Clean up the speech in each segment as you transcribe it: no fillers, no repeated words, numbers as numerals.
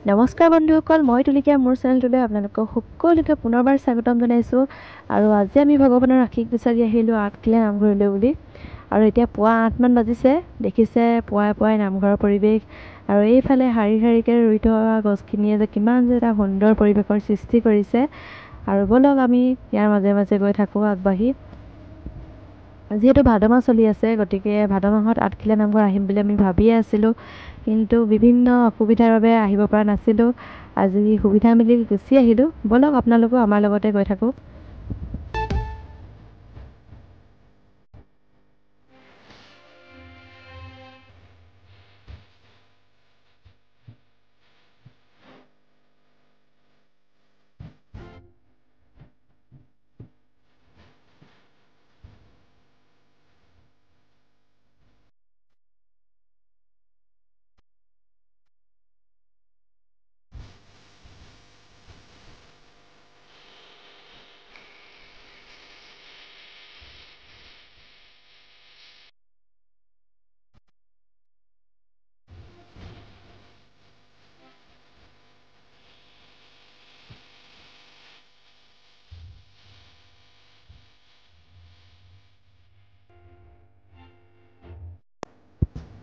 নমস্কাৰ বন্ধুসকল, মই তুলিকা মোৰ চেনেলটোলৈ আপোনালোকক সকলোকে পুনৰবাৰ স্বাগতম জনাইছোঁ। আৰু আজি আমি ভগৱানৰ আশীষ বিচাৰি আহিলোঁ আঠখিলীয়া নামঘৰলৈ বুলি। আৰু এতিয়া পুৱা 8মান বাজিছে, দেখিছে পুৱাই পুৱাই নামঘৰৰ পৰিৱেশ। আৰু এইফালে শাৰী শাৰীকৈ ৰুই থোৱা গছখিনিয়ে যে কিমান যে এটা সুন্দৰ পৰিৱেশৰ সৃষ্টি কৰিছে। আৰু ব'লক আমি ইয়াৰ মাজে মাজে গৈ থাকোঁ আগবাঢ়ি। যিহেতু ভাদ মাহ চলি আছে, গতিকে ভাদ মাহত আঠখিলীয়া নামঘৰ আহিম বুলি আমি ভাবিয়ে আছিলোঁ, কিন্তু বিভিন্ন অসুবিধাৰ বাবে আহিব পৰা নাছিলোঁ। আজি সুবিধা মিলি গুচি আহিলোঁ। ব'লক আপোনালোকেও আমাৰ লগতে গৈ থাকক।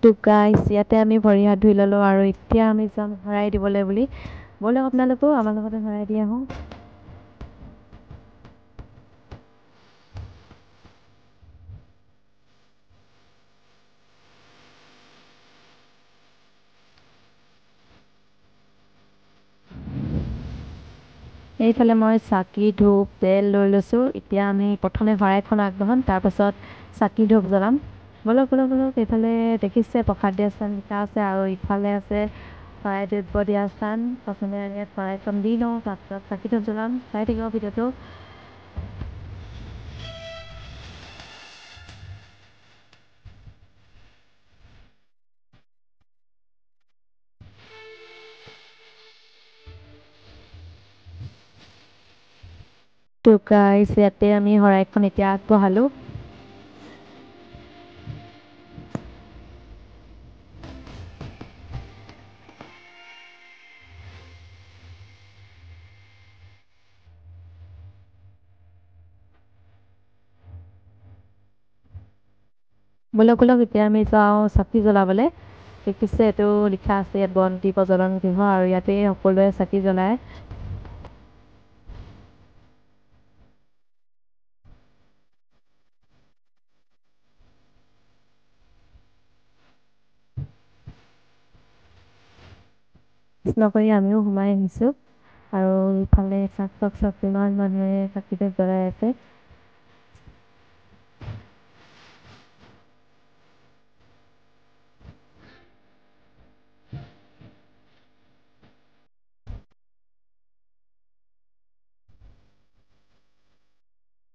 তো গাইছ, ইয়াতে আমি ভৰি হাত ধুই ল'লোঁ আৰু এতিয়া আমি যাম শৰাই দিবলৈ বুলি। ব'লক আপোনালোকেও আমাৰ লগতে শৰাই দি আহোঁ। এইফালে মই চাকি ধূপ তেল লৈ লৈছোঁ। এতিয়া আমি প্ৰথমে শৰাইখন আগবঢ়াম, তাৰপাছত চাকি ধূপ জ্বলাম। ব'লক ব'লক ব'লক। এইফালে দেখিছে প্ৰসাদ দিয়া স্থান লিখা আছে, আৰু ইফালে আছে শৰাই দ্ৰব্য দিয়া স্থান। প্ৰথমে ইয়াত শৰাইখন দি লওঁ, তাৰপিছত চাকি ধূপ জ্বলাম। চাই থাকিব ভিডিঅ'টো। তো গাইছ, ইয়াতে আমি শৰাইখন এতিয়া আগবঢ়ালোঁ। ব'লক ব'লক, এতিয়া আমি যাওঁ চাকি জ্বলাবলৈ। দেখিছে এইটো লিখা আছে ইয়াত বন্তি প্ৰজ্বলন গৃহ, আৰু ইয়াতে সকলোৱে চাকি জ্বলায়। কৃষ্ণ কৰি আমিও সোমাই আহিছোঁ, আৰু ইফালে চাওক কিমান মানুহে চাকি ধূপ জ্বলাই আছে।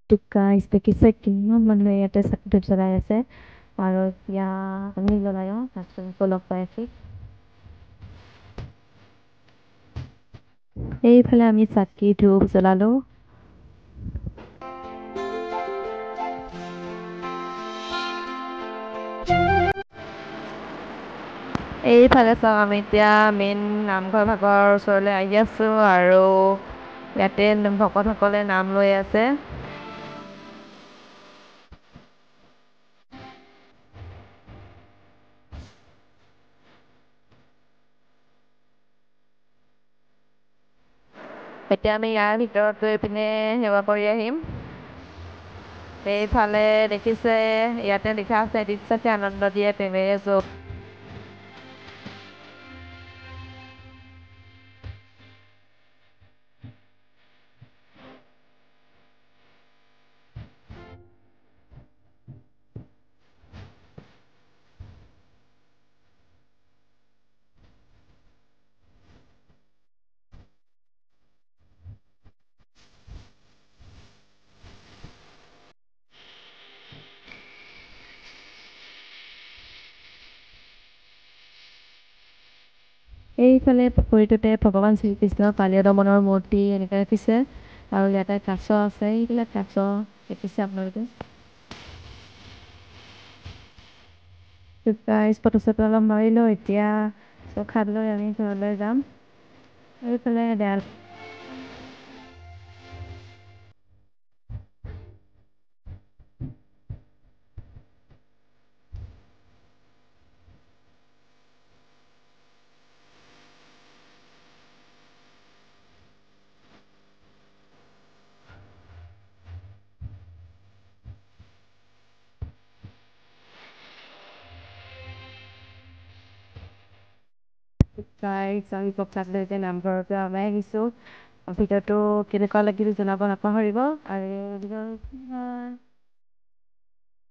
তো গাইছ, দেখিছে কিমান মানুহে ইয়াতে চাকি ধূপ জ্বলাই আছে। আৰু এতিয়া আমি জ্বলায়ো, তাৰপিছত লগ পাই আছোঁ। এইফালে আমি চাকি ধূপ জ্বলালোঁ। এইফালে চাওক, আমি এতিয়া মেইন নামঘৰ ভাগৰ ওচৰলৈ আহি আছোঁ, আৰু ইয়াতে ভকতসকলে নাম লৈ আছে। এতিয়া আমি ইয়াৰ ভিতৰত গৈ পিনে সেৱা কৰি আহিম। এইফালে দেখিছে ইয়াতে লিখা আছে দৃশ্যতে আনন্দ দিয়ে প্ৰেমেৰে যোগ। এইফালে পুখুৰীটোতে ভগৱান শ্ৰীকৃষ্ণ কালীয় দমনৰ মূৰ্তি এনেকৈ ৰাখিছে, আৰু ইয়াতে কাছ আছে। এইবিলাক কাছ দেখিছে আপোনালোকে। গাইছ, ফটো চটো অলপ মাৰিলোঁ। এতিয়া প্ৰসাদ লৈ আমি ঘৰলৈ যাম। এইফালে দেয়াল গাইজ আমি পথাৰলৈ এতিয়া নামঘৰৰ পৰা ওলাই আহিছোঁ ভিডিঅ'টো কেনেকুৱা লাগিল জনাব নাপাহৰিব আৰু